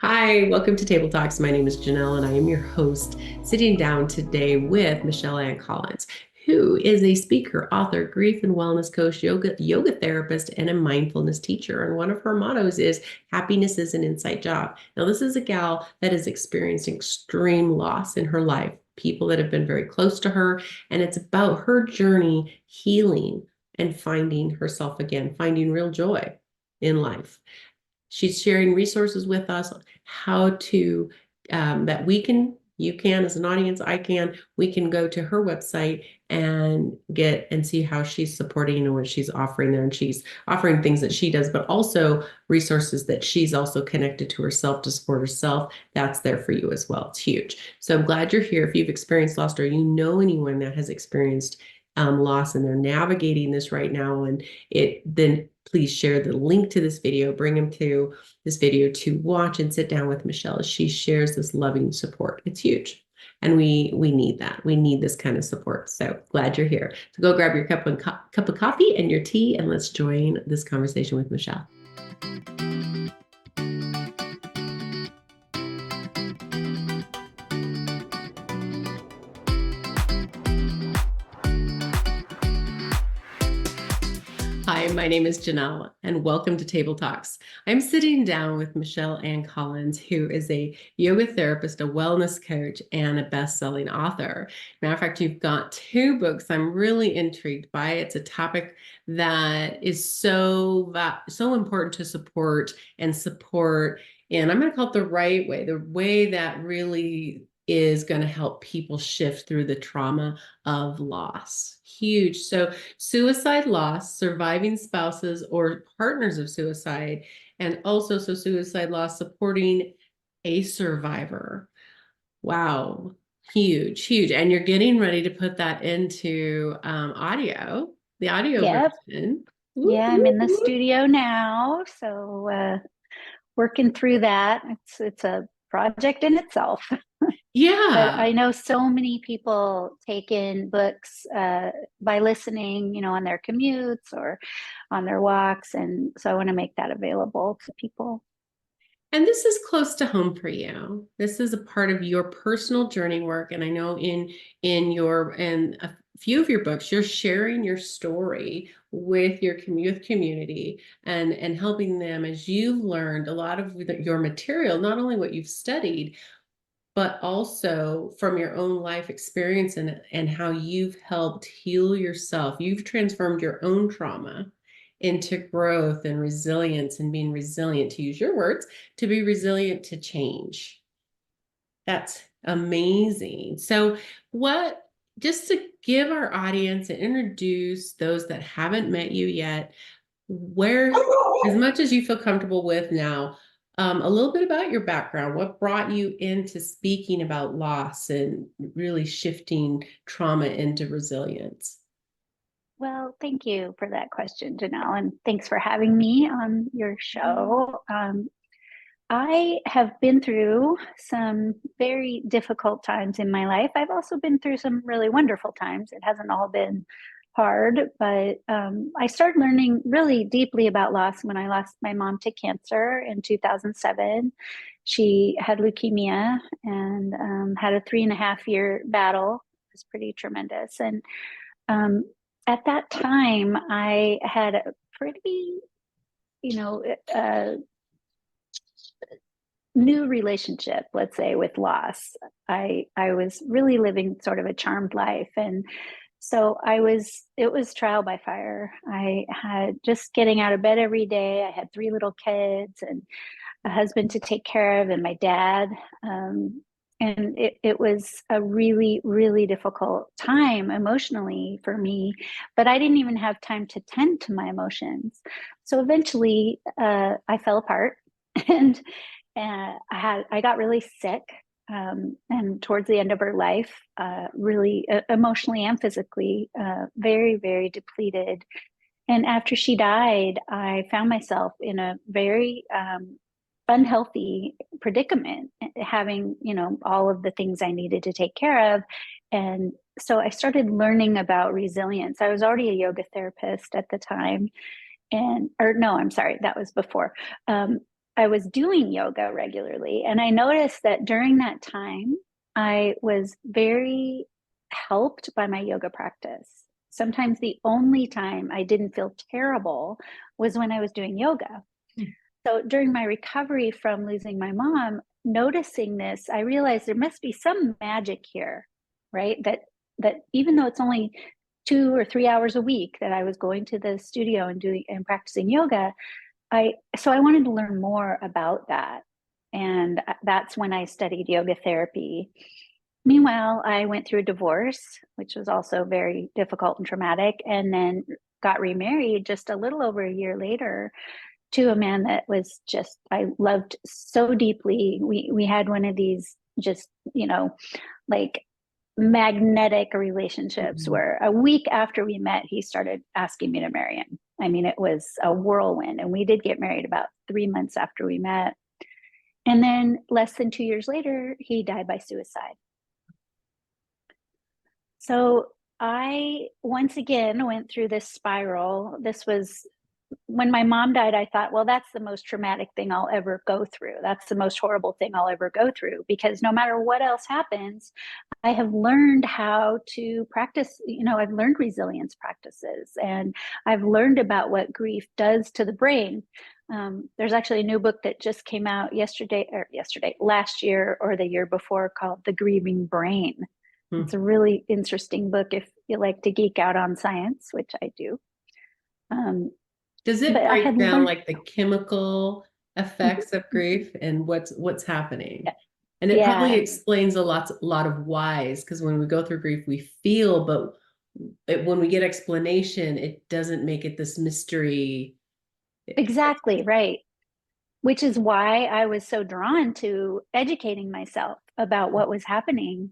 Hi, welcome to Table Talks. My name is Janell and I am your host, sitting down today with Michelle Ann Collins, who is a speaker, author, grief and wellness coach, yoga therapist, and a mindfulness teacher. And one of her mottos is happiness is an inside job. Now, this is a gal that has experienced extreme loss in her life, people that have been very close to her, and it's about her journey healing and finding herself again, finding real joy in life. She's sharing resources with us on how to, that you can, as an audience, we can go to her website and get and see how she's supporting and what she's offering there. And she's offering things that she does, but also resources that she's also connected to herself to support herself. That's there for you as well. It's huge. So I'm glad you're here. If you've experienced loss or you know anyone that has experienced loss and they're navigating this right now, and then please share the link to this video, bring them to this video to watch and sit down with Michelle as she shares this loving support. It's huge. And we need that. We need this kind of support. So glad you're here. So go grab your cup of coffee and your tea, and let's join this conversation with Michelle. Hi, my name is Janelle, and welcome to Table Talks. I'm sitting down with Michelle Ann Collins, who is a yoga therapist, a wellness coach, and a best-selling author. Matter of fact, you've got two books I'm really intrigued by. It's a topic that is so important to support, and I'm going to call it the way that really is going to help people shift through the trauma of loss. Huge. So suicide loss, surviving spouses or partners of suicide, and also suicide loss, supporting a survivor. Wow, huge, huge. And you're getting ready to put that into the audio Yep. version. Yeah, I'm in the Woo-hoo. studio now, so working through that. It's a project in itself. But Yeah. I know so many people take in books by listening, on their commutes or on their walks, and so I want to make that available to people. And this is close to home for you. This is a part of your personal journey work. And I know in a few of your books, you're sharing your story with your community and helping them as you've learned a lot of your material, not only what you've studied, but also from your own life experience and how you've helped heal yourself. You've transformed your own trauma into growth and resilience and being resilient, to use your words, to be resilient to change. That's amazing. So, just to give our audience and introduce those that haven't met you yet, where, as much as you feel comfortable with now, a little bit about your background. What brought you into speaking about loss and really shifting trauma into resilience? Well, thank you for that question, Janelle, and thanks for having me on your show. I have been through some very difficult times in my life. I've also been through some really wonderful times. It hasn't all been hard, but I started learning really deeply about loss when I lost my mom to cancer in 2007. She had leukemia and had a 3.5 year battle. It was pretty tremendous. And um, at that time, I had a pretty, you know, uh, new relationship, let's say, with loss. I was really living sort of a charmed life, and so it was trial by fire. I had just getting out of bed every day. I had three little kids and a husband to take care of, and my dad. And it was a really, really difficult time emotionally for me, but I didn't even have time to tend to my emotions. So eventually, I fell apart, and I got really sick, and towards the end of her life, really emotionally and physically, very, very depleted. And after she died, I found myself in a very unhealthy predicament, having, all of the things I needed to take care of. And so I started learning about resilience. I was already a yoga therapist at the time. Or no, I'm sorry, that was before. I was doing yoga regularly, and I noticed that during that time, I was very helped by my yoga practice. Sometimes the only time I didn't feel terrible was when I was doing yoga. So during my recovery from losing my mom, noticing this, I realized there must be some magic here, right? That even though it's only 2 or 3 hours a week that I was going to the studio and doing and practicing yoga, I wanted to learn more about that. And that's when I studied yoga therapy. Meanwhile, I went through a divorce, which was also very difficult and traumatic, and then got remarried just a little over a year later to a man that was just I loved so deeply. We had one of these just, like magnetic relationships Mhm. where a week after we met, he started asking me to marry him. I mean, it was a whirlwind. And we did get married about 3 months after we met. And then less than 2 years later, he died by suicide. So I once again went through this spiral. This was when my mom died. I thought, well, that's the most traumatic thing I'll ever go through. That's the most horrible thing I'll ever go through, because no matter what else happens, I have learned how to practice. I've learned resilience practices, and I've learned about what grief does to the brain. There's actually a new book that just came out last year or the year before, called The Grieving Brain. It's a really interesting book if you like to geek out on science, which I do. Um, Does it but I break had down learned. like the chemical effects of grief and what's happening? And it probably Yeah, explains a lot of whys, because when we go through grief, we feel, but when we get explanation, it doesn't make it this mystery. exactly right. Which is why I was so drawn to educating myself about what was happening,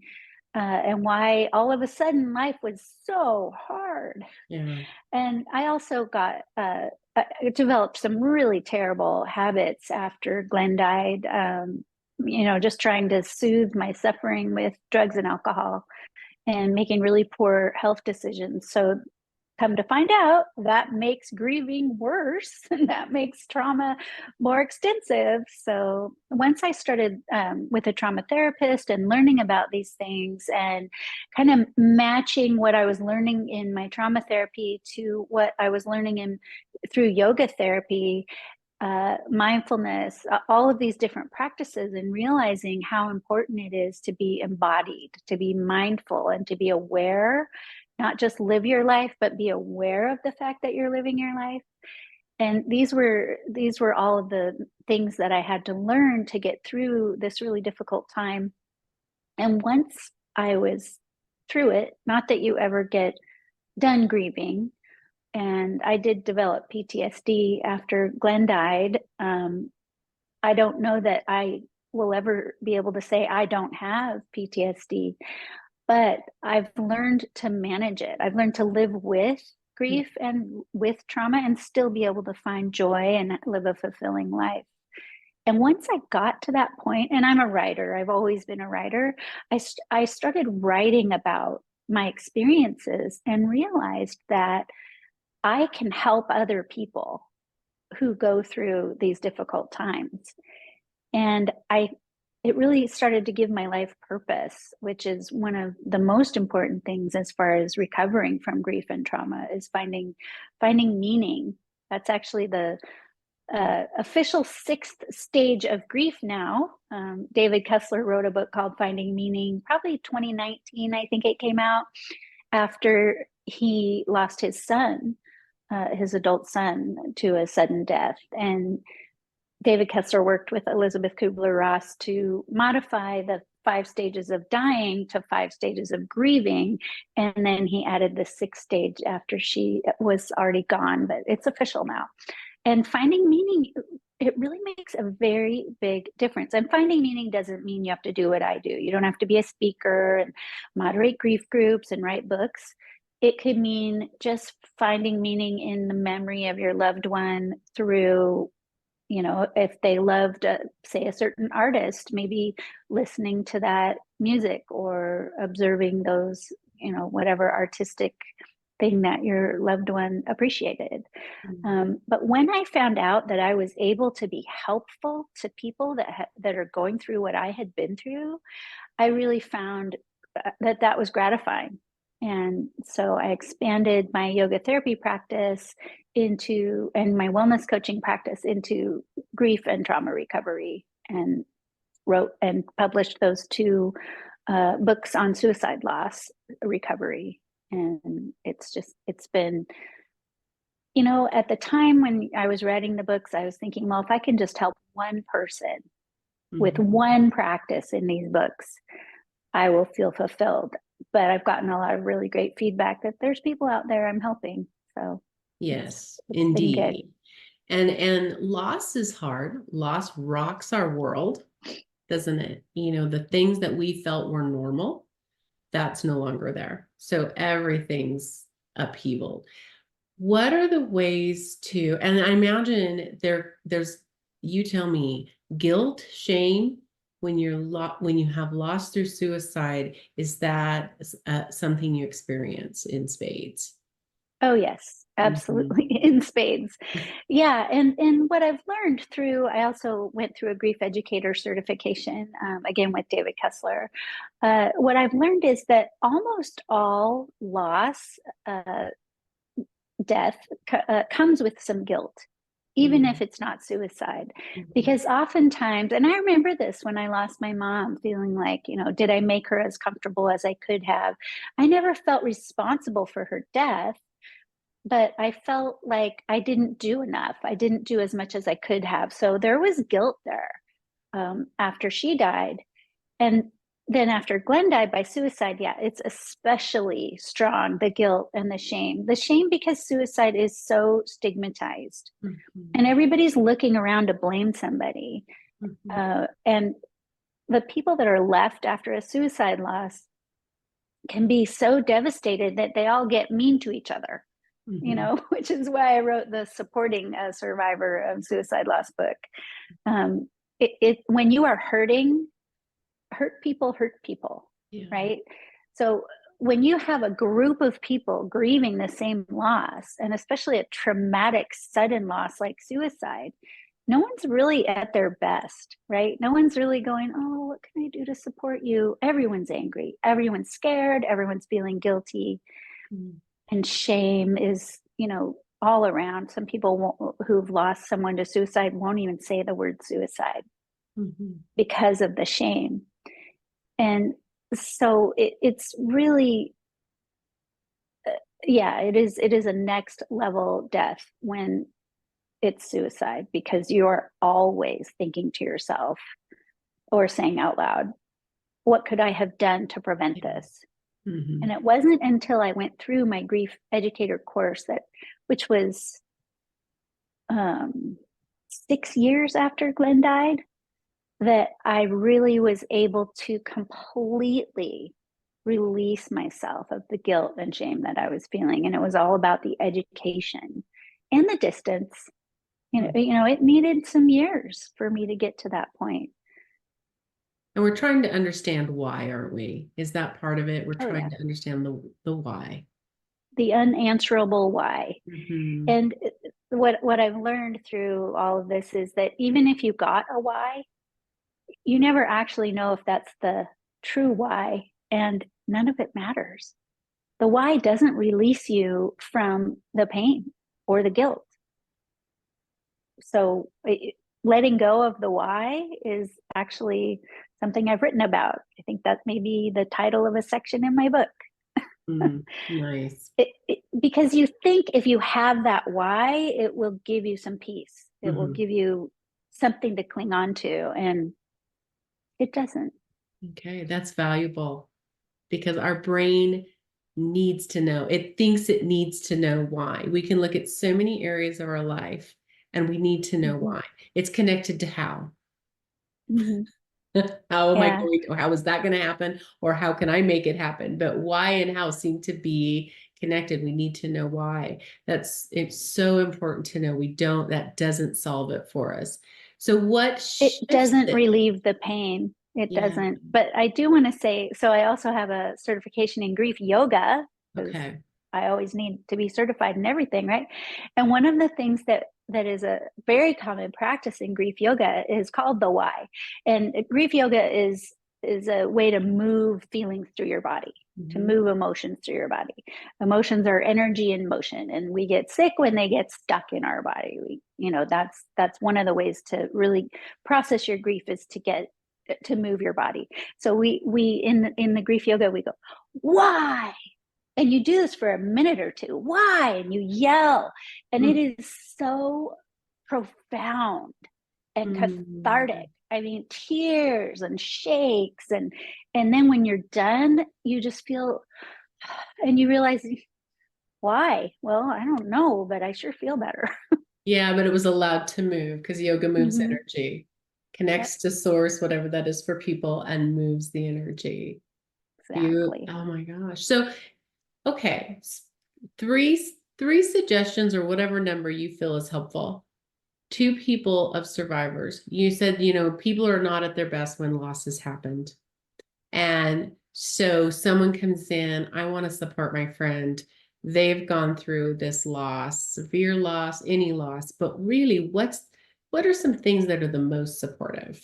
and why all of a sudden life was so hard. Yeah. And I also developed some really terrible habits after Glenn died. Just trying to soothe my suffering with drugs and alcohol, and making really poor health decisions. So come to find out, that makes grieving worse and that makes trauma more extensive. So once I started with a trauma therapist and learning about these things, and kind of matching what I was learning in my trauma therapy to what I was learning in through yoga therapy, mindfulness, all of these different practices, and realizing how important it is to be embodied, to be mindful, and to be aware, not just live your life, but be aware of the fact that you're living your life. And these were all of the things that I had to learn to get through this really difficult time. And once I was through it, not that you ever get done grieving, and I did develop PTSD after Glenn died. I don't know that I will ever be able to say I don't have PTSD, but I've learned to manage it. I've learned to live with grief and with trauma, and still be able to find joy and live a fulfilling life. And once I got to that point, and I'm a writer, I've always been a writer, I started writing about my experiences and realized that I can help other people who go through these difficult times. And it really started to give my life purpose, which is one of the most important things as far as recovering from grief and trauma, is finding meaning. That's actually the official sixth stage of grief now. David Kessler wrote a book called Finding Meaning, probably 2019, I think it came out, after he lost his adult son, to a sudden death. And David Kessler worked with Elizabeth Kubler-Ross to modify the 5 stages of dying to 5 stages of grieving. And then he added the sixth stage after she was already gone, but it's official now. And finding meaning, it really makes a very big difference. And finding meaning doesn't mean you have to do what I do. You don't have to be a speaker and moderate grief groups and write books. It could mean just finding meaning in the memory of your loved one through, if they loved, say, a certain artist, maybe listening to that music or observing those, whatever artistic thing that your loved one appreciated. Mm-hmm. But when I found out that I was able to be helpful to people that are going through what I had been through, I really found that was gratifying. And so I expanded my yoga therapy practice into, and my wellness coaching practice into grief and trauma recovery, and wrote and published those two books on suicide loss recovery. And it's been, at the time when I was writing the books, I was thinking, well, if I can just help one person with Mm-hmm. one practice in these books, I will feel fulfilled. But I've gotten a lot of really great feedback that there's people out there I'm helping. So Yes, it's been good. indeed. And loss is hard. Loss rocks our world, doesn't it? The things that we felt were normal, that's no longer there. So everything's upheaval. What are the ways to, and I imagine there's, you tell me, guilt, shame when when you have lost through suicide, is that something you experience in spades? Oh yes, Mhm. absolutely, in spades. Yeah, and what I've learned through, I also went through a grief educator certification, again with David Kessler. What I've learned is that almost all loss, death, comes with some guilt, even if Mhm. it's not suicide. Mhm. Because oftentimes, and I remember this when I lost my mom, feeling like, did I make her as comfortable as I could have? I never felt responsible for her death, but I felt like I didn't do enough. I didn't do as much as I could have. So there was guilt there, after she died. And then after Glenn died by suicide, yeah, it's especially strong, the guilt and the shame. The shame because suicide is so stigmatized and Mhm. everybody's looking around to blame somebody. Mhm. And the people that are left after a suicide loss can be so devastated that they all get mean to each other, Mhm. which is why I wrote the supporting a survivor of suicide loss book. When you are hurting, hurt people, Yeah. right? So when you have a group of people grieving the same loss, and especially a traumatic sudden loss like suicide, no one's really at their best, right? No one's really going, oh, what can I do to support you? Everyone's angry, everyone's scared, everyone's feeling guilty, Mhm. and shame is, all around. Some people who've lost someone to suicide won't even say the word suicide Mhm. because of the shame. And so it's really, yeah, it is a next level death when it's suicide, because you're always thinking to yourself or saying out loud, what could I have done to prevent Yeah. this? And Mhm. it wasn't until I went through my grief educator course, which was, um, 6 years after Glenn died, that I really was able to completely release myself of the guilt and shame that I was feeling. And it was all about the education and the distance. Mhm. It needed some years for me to get to that point. And we're trying to understand why, aren't we? Is that part of it? We're Oh trying yeah. to understand the why. The unanswerable why. Mhm. And what I've learned through all of this is that even if you got a why, you never actually know if that's the true why, and none of it matters. The why doesn't release you from the pain or the guilt. So letting go of the why is actually something I've written about. I think that may be the title of a section in my book. Nice. Because you think if you have that why, it will give you some peace. It will Mhm. give you something to cling on to, and it doesn't. Okay, that's valuable because our brain needs to know. It thinks it needs to know why. We can look at so many areas of our life and we need to know Mm-hmm. why. It's connected to how. Mm-hmm. How am I Yeah. going to, or how is that going to happen? Or how can I make it happen? But why and how seem to be connected. We need to know why. It's so important to know. That doesn't solve it for us. So what It shifts doesn't it? relieve the pain. It Yeah. doesn't. But I do want to say, so I also have a certification in grief yoga, because Okay. I always need to be certified in everything, right? And one of the things that is a very common practice in grief yoga is called the why. And grief yoga is a way to move feelings through your body, to move emotions through your body. Emotions are energy in motion, and we get sick when they get stuck in our body. That's one of the ways to really process your grief, is to move your body. So we in the grief yoga, we go, why? And you do this for a minute or two. Why? And you yell. And it is so profound and cathartic. I mean, tears and shakes. And then when you're done, you just feel, and you realize, why? Well, I don't know, but I sure feel better. Yeah, but it was allowed to move because yoga moves energy, connects to source, whatever that is for people, and moves the energy. Exactly. Oh my gosh. So, okay, three suggestions or whatever number you feel is helpful to people of survivors. You said, people are not at their best when loss has happened. And so someone comes in, I want to support my friend. They've gone through this loss, severe loss, any loss, but really what are some things that are the most supportive?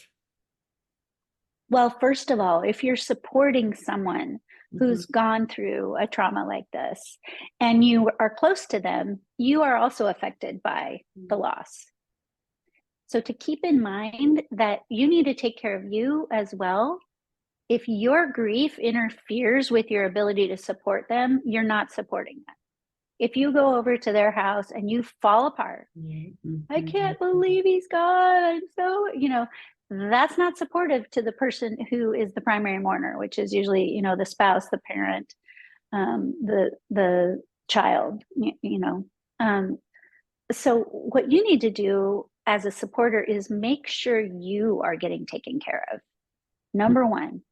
Well, first of all, if you're supporting someone who's gone through a trauma like this and you are close to them, you are also affected by the loss. So to keep in mind that you need to take care of you as well. If your grief interferes with your ability to support them, you're not supporting them. If you go over to their house and you fall apart, I can't believe he's gone. I'm so, that's not supportive to the person who is the primary mourner, which is usually, the spouse, the parent, the child, So what you need to do as a supporter is make sure you are getting taken care of. Number one,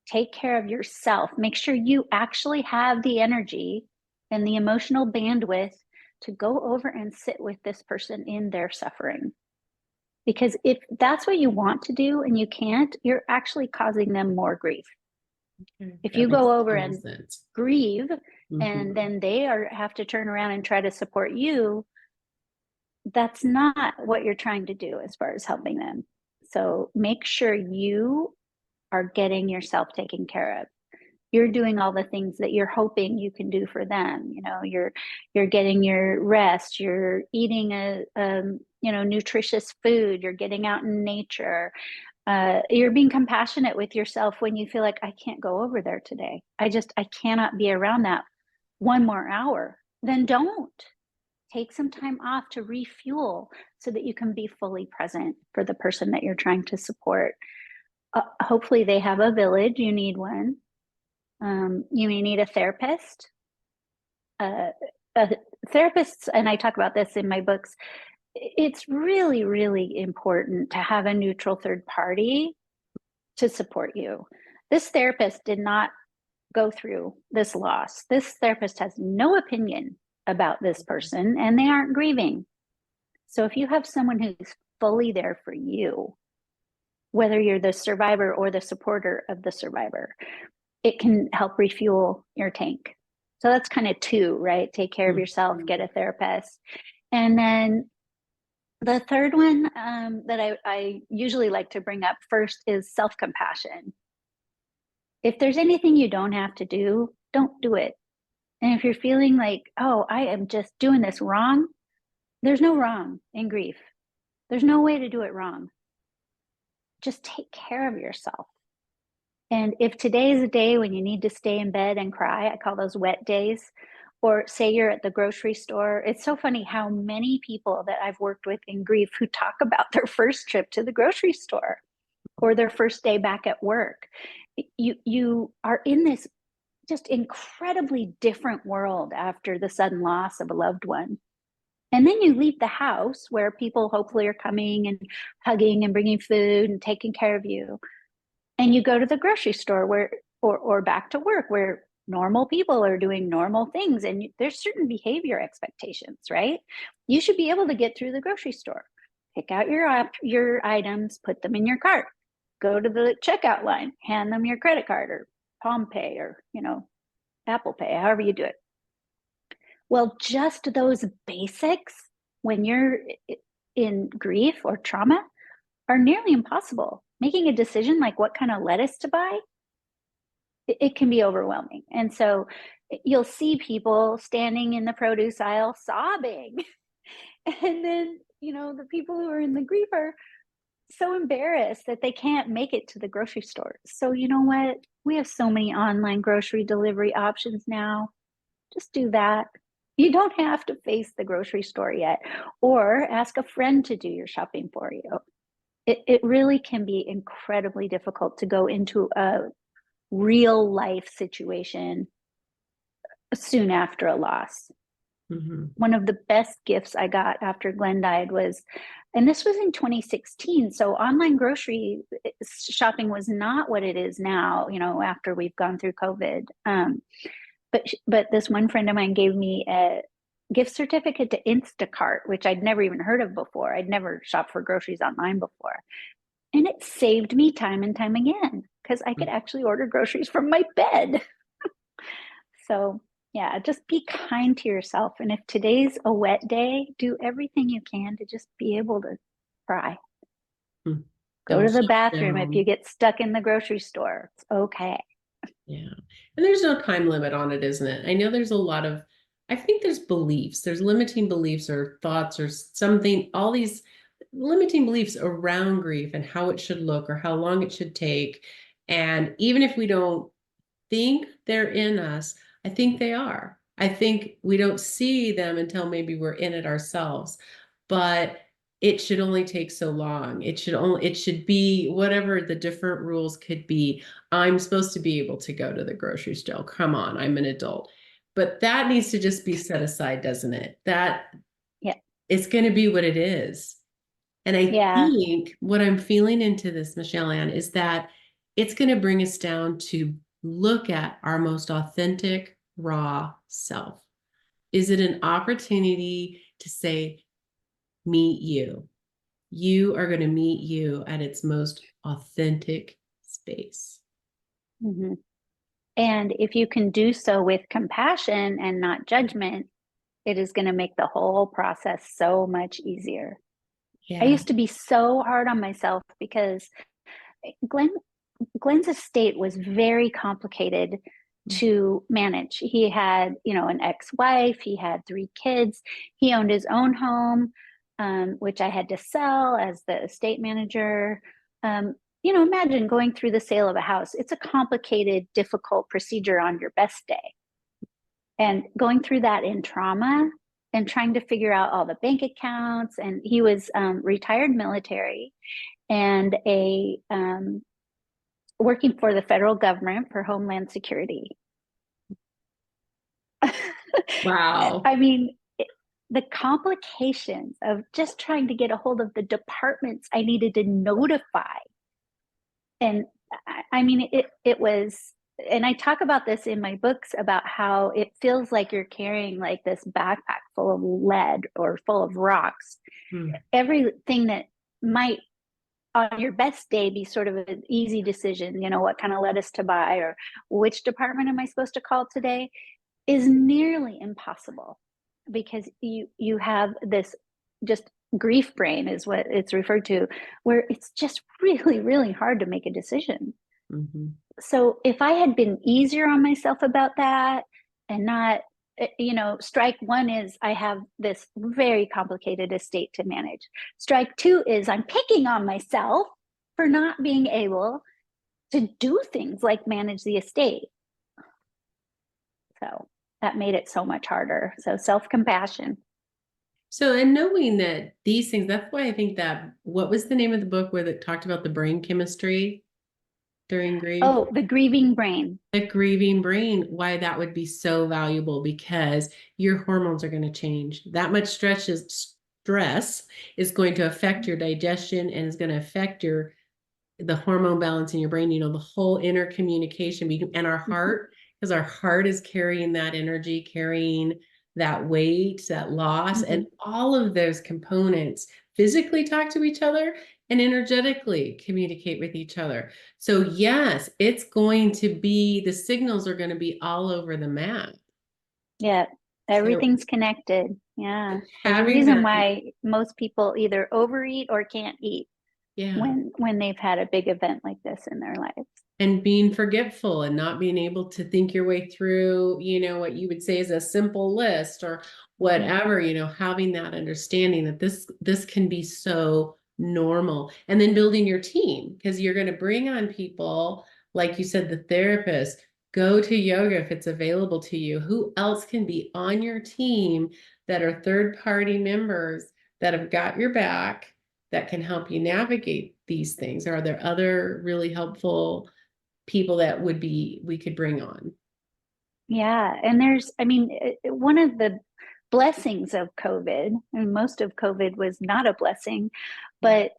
take care of yourself. Make sure you actually have the energy and the emotional bandwidth to go over and sit with this person in their suffering. Because if that's what you want to do and you can't, you're actually causing them more grief. If you go over and grieve and then they have to turn around and try to support you, that's not what you're trying to do as far as helping them. So make sure you are getting yourself taken care of. You're doing all the things that you're hoping you can do for them. You're getting your rest, you're eating a nutritious food, you're getting out in nature. You're being compassionate with yourself when you feel like, I can't go over there today. I cannot be around that one more hour. Then don't. Take some time off to refuel so that you can be fully present for the person that you're trying to support. Hopefully they have a village. You need one. You may need a therapist. Therapists, and I talk about this in my books, it's really, really important to have a neutral third party to support you. This therapist did not go through this loss. This therapist has no opinion about this person, and they aren't grieving. So if you have someone who's fully there for you, whether you're the survivor or the supporter of the survivor, it can help refuel your tank. So that's kind of two, right? Take care of yourself, get a therapist. And then the third one that I usually like to bring up first is self-compassion. If there's anything you don't have to do, don't do it. And if you're feeling like, oh, I am just doing this wrong, there's no wrong in grief. There's no way to do it wrong. Just take care of yourself. And if today is a day when you need to stay in bed and cry, I call those wet days, or say you're at the grocery store. It's so funny how many people that I've worked with in grief who talk about their first trip to the grocery store or their first day back at work. You are in this just incredibly different world after the sudden loss of a loved one. And then you leave the house where people hopefully are coming and hugging and bringing food and taking care of you. And you go to the grocery store or back to work where normal people are doing normal things. And there's certain behavior expectations, right? You should be able to get through the grocery store, pick out your items, put them in your cart, go to the checkout line, hand them your credit card or Palm Pay or, Apple Pay, however you do it. Well, just those basics when you're in grief or trauma are nearly impossible. Making a decision like what kind of lettuce to buy, it can be overwhelming. And so you'll see people standing in the produce aisle sobbing. And then, the people who are in the grief are so embarrassed that they can't make it to the grocery store. So, you know what? We have so many online grocery delivery options now. Just do that. You don't have to face the grocery store yet, or ask a friend to do your shopping for you. It really can be incredibly difficult to go into a real life situation soon after a loss. Mm-hmm. One of the best gifts I got after Glenn died was, and this was in 2016. So online grocery shopping was not what it is now, after we've gone through COVID. But this one friend of mine gave me a gift certificate to Instacart, which I'd never even heard of before. I'd never shopped for groceries online before. And it saved me time and time again because I could actually order groceries from my bed. So yeah, just be kind to yourself. And if today's a wet day, do everything you can to just be able to cry. Go to the bathroom if you get stuck in the grocery store. It's okay. Yeah. And there's no time limit on it, isn't it? I know there's a lot of, I think there's beliefs, there's limiting beliefs or thoughts or something, all these limiting beliefs around grief and how it should look or how long it should take. And even if we don't think they're in us, I think they are. I think we don't see them until maybe we're in it ourselves. But it should only take so long. It should be whatever the different rules could be. I'm supposed to be able to go to the grocery store. Come on, I'm an adult. But that needs to just be set aside, doesn't it? That Yeah. It's going to be what it is. And I think what I'm feeling into this, Michelle Ann, is that it's going to bring us down to look at our most authentic, raw self. Is it an opportunity to say, meet you? You are going to meet you at its most authentic space. Mm-hmm. And if you can do so with compassion and not judgment, it is going to make the whole process so much easier. Yeah. I used to be so hard on myself because Glenn's estate was very complicated to manage. He had, an ex-wife, he had 3 kids, he owned his own home, which I had to sell as the estate manager. Imagine going through the sale of a house. It's a complicated, difficult procedure on your best day. And going through that in trauma and trying to figure out all the bank accounts. And he was retired military and working for the federal government for Homeland Security. Wow. I mean, the complications of just trying to get a hold of the departments I needed to notify. And I mean, it was, and I talk about this in my books about how it feels like you're carrying like this backpack full of lead or full of rocks. Everything that might on your best day be sort of an easy decision, what kind of lettuce to buy or which department am I supposed to call today, is nearly impossible because you have this just grief brain is what it's referred to, where it's just really, really hard to make a decision. Mm-hmm. So if I had been easier on myself about that and not, strike 1 is I have this very complicated estate to manage. Strike 2 is I'm picking on myself for not being able to do things like manage the estate. So that made it so much harder. So self-compassion. So, and knowing that these things, that's why I think that, what was the name of the book where it talked about the brain chemistry during grief? Oh, The Grieving Brain. The grieving brain, why that would be so valuable, because your hormones are going to change. That much stress is going to affect your digestion and is going to affect the hormone balance in your brain, the whole inner communication and our heart, because our heart is carrying that energy, carrying that weight, that loss, and all of those components physically talk to each other and energetically communicate with each other. So yes, it's going to be, the signals are going to be all over the map. Yeah. So Everything's connected. Yeah. There's a having reason that, why most people either overeat or can't eat yeah. when they've had a big event like this in their lives. And being forgetful and not being able to think your way through, what you would say is a simple list or whatever, having that understanding that this can be so normal. And then building your team, because you're going to bring on people, like you said, the therapist, go to yoga if it's available to you. Who else can be on your team that are third party members that have got your back, that can help you navigate these things? Are there other really helpful people that we could bring on? Yeah. And one of the blessings of COVID, and most of COVID was not a blessing, but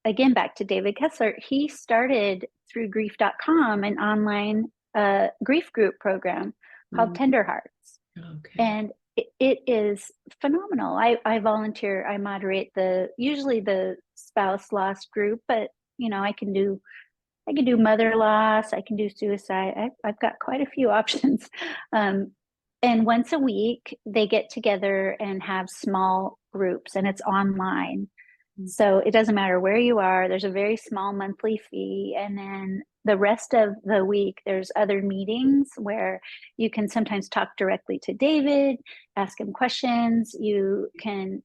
again, back to David Kessler, he started through grief.com an online grief group program called Mm, Tender Hearts. okay. And it is phenomenal. I volunteer, I moderate usually the spouse loss group, but I can do mother loss. I can do suicide. I've got quite a few options. And once a week, they get together and have small groups, and it's online. Mm, So it doesn't matter where you are. There's a very small monthly fee. And then the rest of the week, there's other meetings where you can sometimes talk directly to David, ask him questions. You can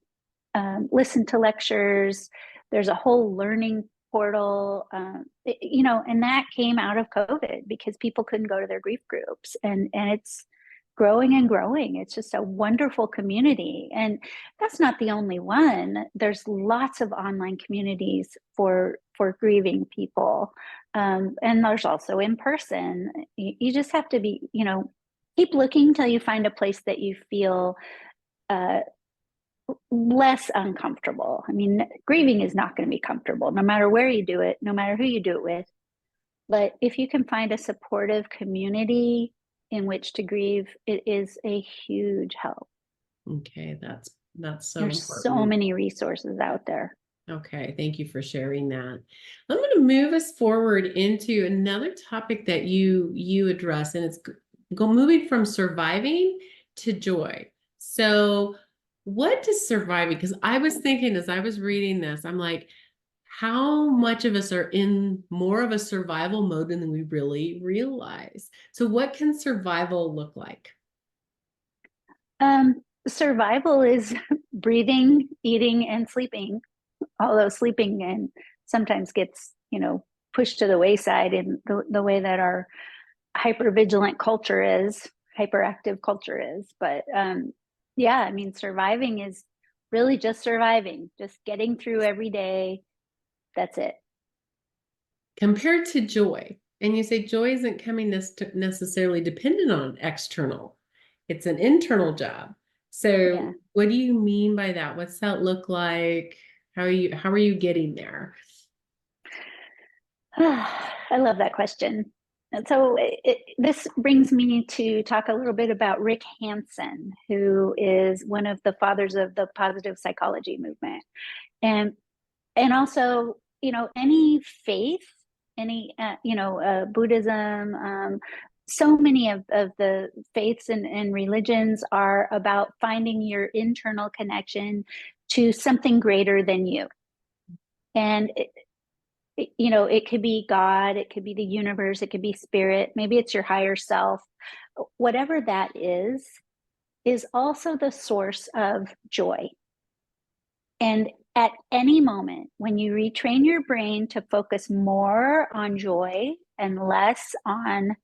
listen to lectures. There's a whole learning portal, and that came out of COVID because people couldn't go to their grief groups, and it's growing and growing. It's just a wonderful community, and that's not the only one. There's lots of online communities for grieving people, and there's also in person. You just have to keep looking till you find a place that you feel uh, less uncomfortable. I mean, grieving is not going to be comfortable no matter where you do it, no matter who you do it with. But if you can find a supportive community in which to grieve, it is a huge help. okay, that's so There's so important. many resources out there. Okay, thank you for sharing that. I'm going to move us forward into another topic that you address, and it's go moving from surviving to joy. So, what does surviving? Because I was thinking as I was reading this, I'm like, how much of us are in more of a survival mode than we really realize? So, what can survival look like? Survival is breathing, eating, and sleeping, although sleeping and sometimes gets, pushed to the wayside in the way that our hypervigilant culture is, hyperactive culture is. But yeah, I mean, surviving is really just surviving, just getting through every day. That's it. Compared to joy. And you say joy isn't coming necessarily dependent on external. It's an internal job. Yeah. So what do you mean by that? What's that look like? How are you getting there? I love that question. And so this brings me to talk a little bit about Rick Hanson, who is one of the fathers of the positive psychology movement. And also, any faith, any Buddhism, so many of the faiths and religions are about finding your internal connection to something greater than you. And it could be God, it could be the universe, it could be spirit, maybe it's your higher self. Whatever that is also the source of joy. And at any moment, when you retrain your brain to focus more on joy and less on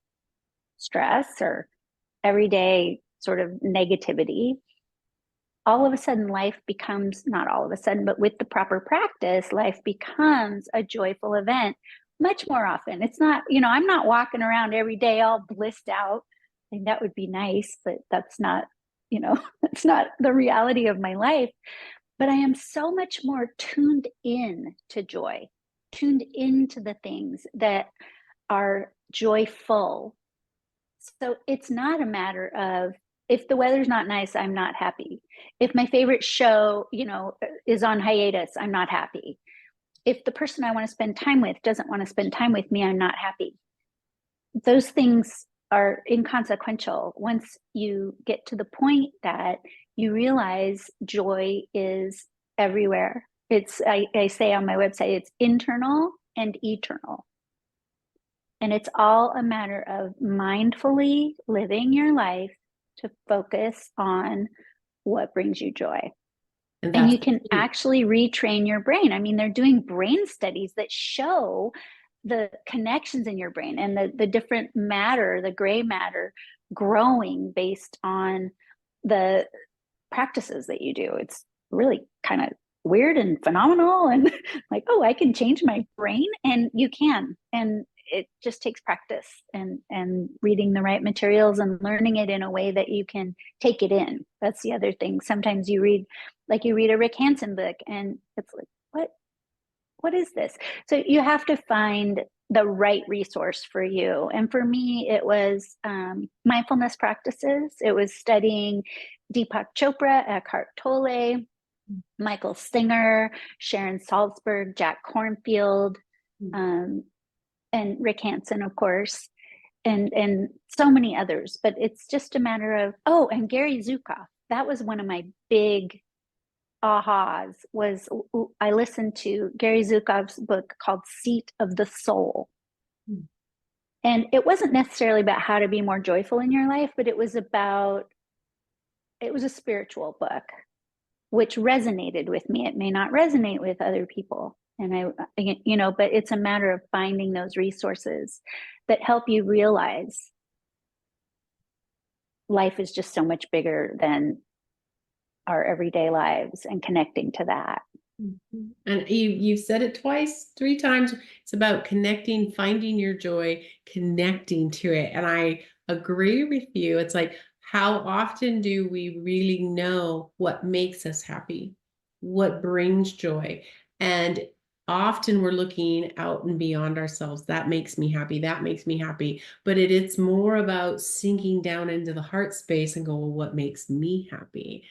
stress or everyday sort of negativity, all of a sudden life becomes, not all of a sudden, but with the proper practice, life becomes a joyful event much more often. It's not, I'm not walking around every day all blissed out. I think that would be nice, but that's not, that's not the reality of my life. But I am so much more tuned in to joy, tuned into the things that are joyful. So it's not a matter of, if the weather's not nice, I'm not happy. If my favorite show, is on hiatus, I'm not happy. If the person I want to spend time with doesn't want to spend time with me, I'm not happy. Those things are inconsequential once you get to the point that you realize joy is everywhere. I say on my website, it's internal and eternal. And it's all a matter of mindfully living your life to focus on what brings you joy. And you can actually retrain your brain. I mean, they're doing brain studies that show the connections in your brain and the different matter, the gray matter, growing based on the practices that you do. It's really kind of weird and phenomenal, and like, oh, I can change my brain, and you can. And it just takes practice and reading the right materials and learning it in a way that you can take it in. That's the other thing. Sometimes you read a Rick Hansen book and it's like, what is this? So you have to find the right resource for you. And for me, it was mindfulness practices. It was studying Deepak Chopra, Eckhart Tolle, Michael Singer, Sharon Salzberg, Jack Kornfield, and Rick Hansen, of course, and so many others. But it's just a matter of, and Gary Zukav. That was one of my big ahas. Was I listened to Gary Zukav's book called Seat of the Soul. And it wasn't necessarily about how to be more joyful in your life, but it was a spiritual book, which resonated with me. It may not resonate with other people. And but it's a matter of finding those resources that help you realize life is just so much bigger than our everyday lives, and connecting to that. And you've said it twice, 3 times. It's about connecting, finding your joy, connecting to it. And I agree with you. It's like, how often do we really know what makes us happy? What brings joy? And often we're looking out and beyond ourselves. That makes me happy. That makes me happy. But it's more about sinking down into the heart space and go, well, what makes me happy?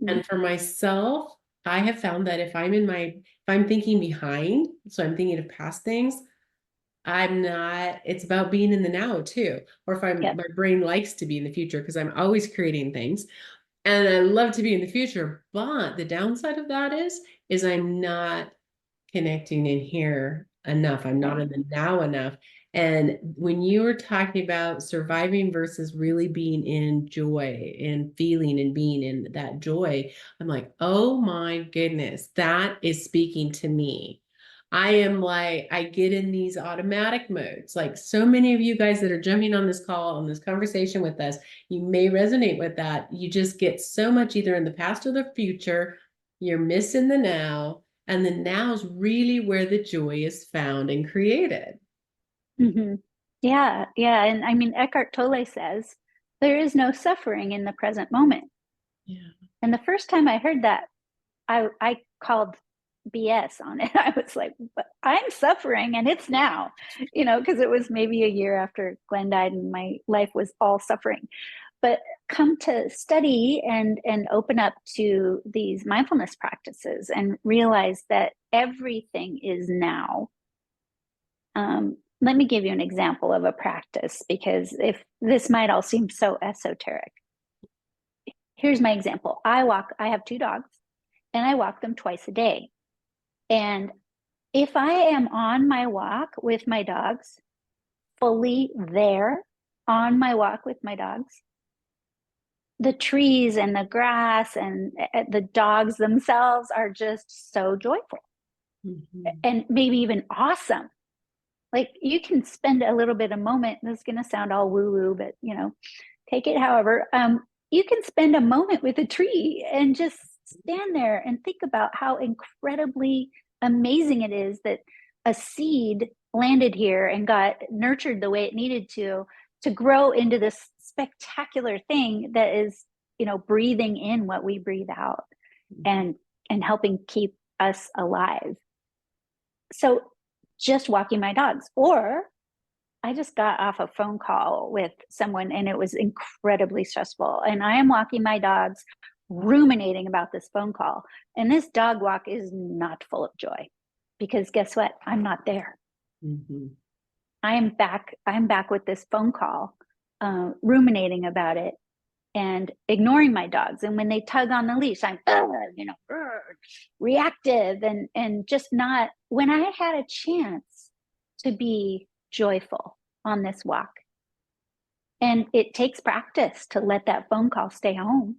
And for myself, I have found that if I'm thinking behind, so I'm thinking of past things, it's about being in the now too. Or if my brain likes to be in the future, because I'm always creating things and I love to be in the future. But the downside of that is I'm not connecting in here enough. I'm not in the now enough. And when you were talking about surviving versus really being in joy and feeling and being in that joy, I'm like, oh my goodness, that is speaking to me. I am like, I get in these automatic modes. Like so many of you guys that are jumping on this call, on this conversation with us, you may resonate with that. You just get so much either in the past or the future. You're missing the now. And the now is really where the joy is found and created. Yeah. And I mean, Eckhart Tolle says, there is no suffering in the present moment. Yeah. And the first time I heard that, I called BS on it. I was like, but I'm suffering and it's now, because it was maybe a year after Glenn died and my life was all suffering. But come to study and open up to these mindfulness practices and realize that everything is now. Let me give you an example of a practice, because if this might all seem so esoteric. Here's my example. I have 2 dogs and I walk them twice a day. And if I am on my walk with my dogs, fully there on my walk with my dogs, the trees and the grass and the dogs themselves are just so joyful and maybe even awesome. Like you can spend a little bit of moment, this is going to sound all woo-woo, but take it however. You can spend a moment with a tree and just stand there and think about how incredibly amazing it is that a seed landed here and got nurtured the way it needed to grow into this spectacular thing that is, breathing in what we breathe out and helping keep us alive. So just walking my dogs, or I just got off a phone call with someone and it was incredibly stressful. And I am walking my dogs, ruminating about this phone call. And this dog walk is not full of joy, because guess what? I'm not there. I'm back with this phone call ruminating about it and ignoring my dogs. And when they tug on the leash, I'm, reactive and just not, when I had a chance to be joyful on this walk. And it takes practice to let that phone call stay home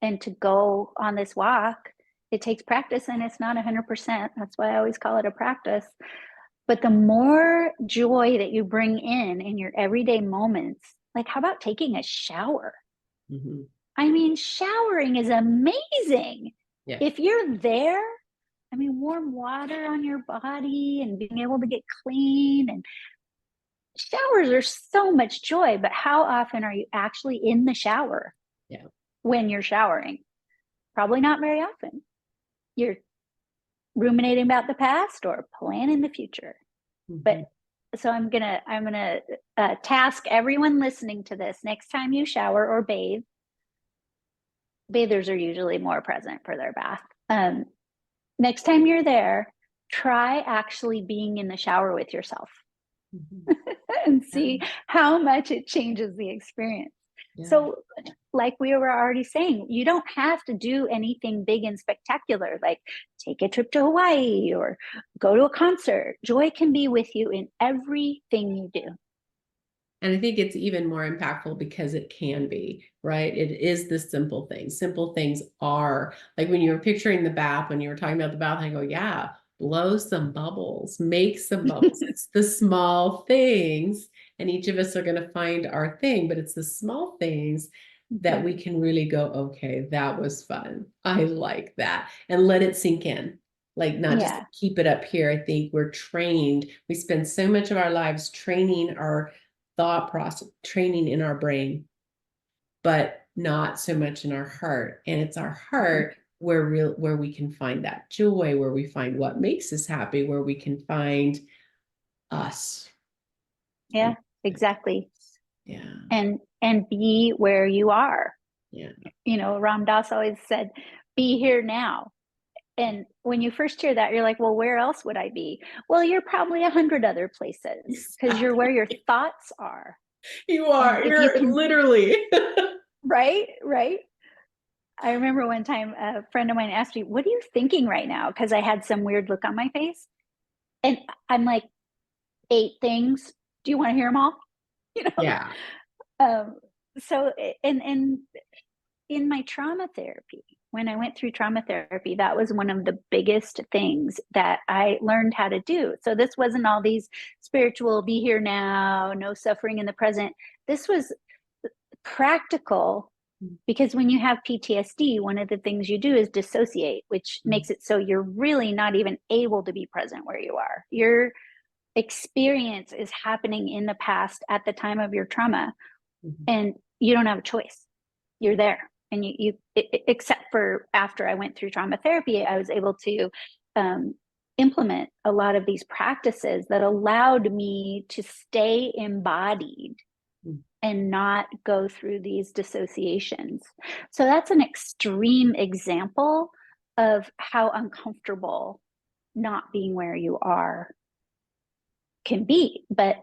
and to go on this walk. It takes practice, and it's not 100%. That's why I always call it a practice. But the more joy that you bring in your everyday moments, like how about taking a shower? Mm-hmm. I mean, showering is amazing. Yeah. If you're there, I mean, warm water on your body and being able to get clean, and showers are so much joy. But how often are you actually in the shower? Yeah. When you're showering? Probably not very often. You're ruminating about the past or planning the future. Mm-hmm. But so I'm gonna task everyone listening to this: next time you shower or bathe, bathers are usually more present for their bath. Next time you're there, try actually being in the shower with yourself. Mm-hmm. And see how much it changes the experience. Yeah. So like we were already saying, you don't have to do anything big and spectacular, like take a trip to Hawaii or go to a concert. Joy can be with you in everything you do. And I think it's even more impactful because it can be, right? It is the simple things. Simple things are, like when you were picturing the bath, when you were talking about the bath, I go, yeah, blow some bubbles, make some bubbles. It's the small things, and each of us are going to find our thing, but it's the small things that we can really go, okay, that was fun. I like that. And let it sink in. Like not just keep it up here. I think we're trained. We spend so much of our lives training our thought process, training in our brain, but not so much in our heart. And it's our heart where we can find that joy, where we find what makes us happy, where we can find us. Yeah, exactly. Yeah. And be where you are. Yeah. You know, Ram Dass always said, be here now. And when you first hear that, you're like, well, where else would I be? Well, you're probably 100 other places because you're where your thoughts are. You are. You're literally. Right. I remember one time a friend of mine asked me, what are you thinking right now? Because I had some weird look on my face. And I'm like, 8 things. Do you want to hear them all? You know? Yeah. So, and in my trauma therapy, when I went through trauma therapy, that was one of the biggest things that I learned how to do. So this wasn't all these spiritual, be here now, no suffering in the present. This was practical, because when you have PTSD, one of the things you do is dissociate, which makes it so you're really not even able to be present where you are. Your experience is happening in the past at the time of your trauma, and you don't have a choice. You're there. And you except for after I went through trauma therapy, I was able to implement a lot of these practices that allowed me to stay embodied and not go through these dissociations. So that's an extreme example of how uncomfortable not being where you are can be. But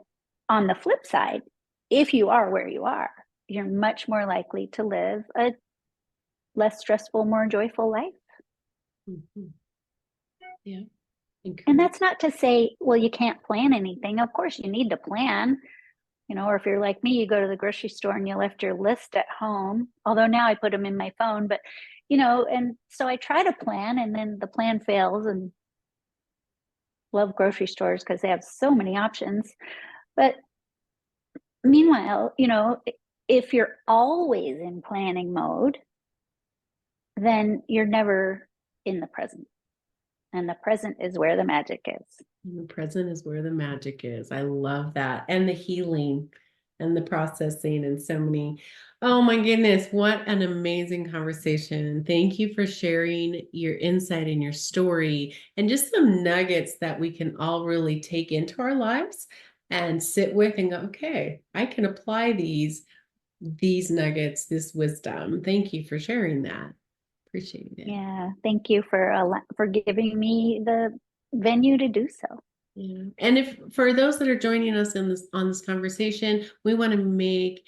on the flip side, if you are where you are, you're much more likely to live a less stressful, more joyful life. Yeah. And that's not to say, well, you can't plan anything. Of course, you need to plan, you know, or if you're like me, you go to the grocery store and you left your list at home. Although now I put them in my phone, but, you know, and so I try to plan, and then the plan fails. And love grocery stores because they have so many options. But meanwhile, you know, if you're always in planning mode, then you're never in the present. And the present is where the magic is. And the present is where the magic is. I love that. And the healing and the processing and so many. Oh my goodness, what an amazing conversation. Thank you for sharing your insight and your story and just some nuggets that we can all really take into our lives and sit with and go, okay, I can apply these nuggets, this wisdom. Thank you for sharing that. Appreciate it. Yeah, thank you for giving me the venue to do so. Yeah. And if for those that are joining us in this on this conversation, we want to make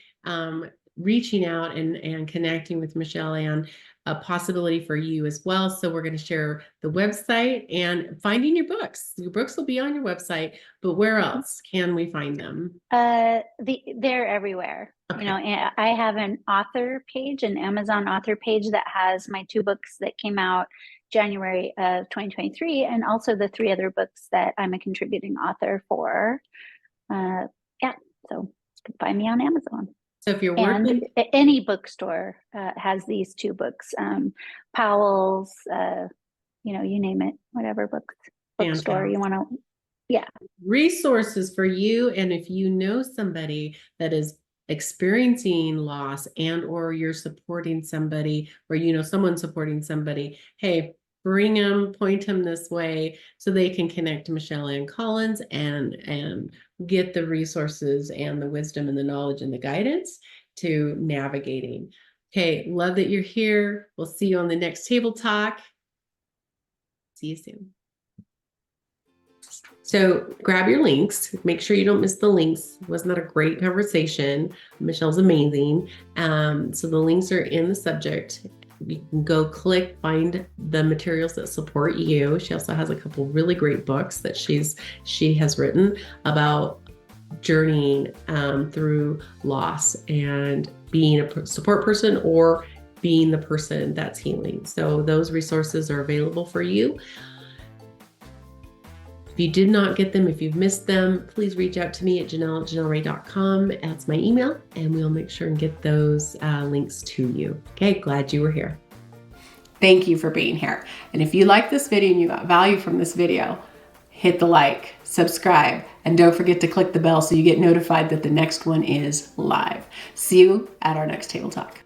reaching out and connecting with Michelle and a possibility for you as well. So we're going to share the website and finding your books. Your books will be on your website, but where else can we find them? They're everywhere. Okay. You know, and I have an author page, an Amazon author page that has my 2 books that came out January of 2023, and also the 3 other books that I'm a contributing author for. Yeah, so you can find me on Amazon. So if you're And working, any bookstore has these 2 books. Powell's, you know, you name it, whatever bookstore you want to. Yeah. resources for you, and if you know somebody that is experiencing loss and or you're supporting somebody or you know someone supporting somebody, hey, bring them, point them this way so they can connect to Michelle Ann Collins and get the resources and the wisdom and the knowledge and the guidance to navigating. Okay, love that you're here. We'll see you on the next Table Talk. See you soon. So grab your links. Make sure you don't miss the links. Wasn't that a great conversation? Michelle's amazing. So the links are in the subject. You can go click, find the materials that support you. She also has a couple really great books that she has written about journeying through loss and being a support person or being the person that's healing. So those resources are available for you. If you did not get them, if you've missed them, please reach out to me at janell@janellray.com. That's my email, and we'll make sure and get those links to you. Okay, glad you were here. Thank you for being here. And if you like this video and you got value from this video, hit the like, subscribe, and don't forget to click the bell so you get notified that the next one is live. See you at our next Table Talk.